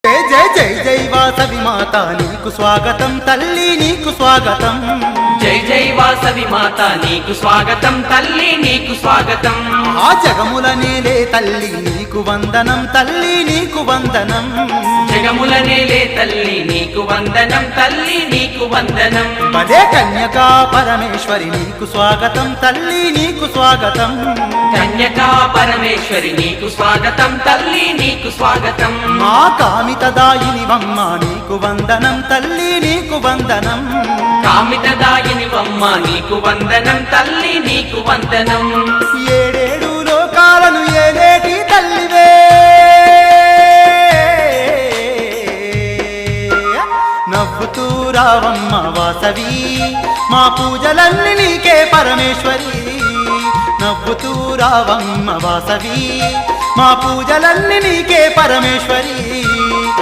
జై జై జై జై వాసవి మాత నీకు స్వాగతం తల్లి నీకు స్వాగతం జై జై వాసవి మాత నీకు స్వాగతం తల్లి నీకు స్వాగతం ఆ జగముల నేలే తల్లి నీకు వందనం తల్లి నీకు వందనం జగముల నేలే తల్లి నీకు వందనం తల్లి నీకు వందనం పదే కన్యకా పరమేశ్వరి నీకు స్వాగతం తల్లి నీకు స్వాగతం కన్యకా పరమేశ్వరి నీకు స్వాగతం తల్లి నీకు స్వాగతం మా కామితదాయిని వమ్మ నీకు వందనం తల్లి నీకు వందనం కామితదాయిని వమ్మ నీకు వందనం తల్లి నీకు వందనం ఏడేడు లోకాలను ఏలేటి తల్లివే నవ్వుతూ రావమ్మ వాసవి మా పూజలన్నీ నీకే పరమేశ్వరి నవ్వుతూ రావమ్మ వాసవి మా పూజలన్నీ నీకే పరమేశ్వరి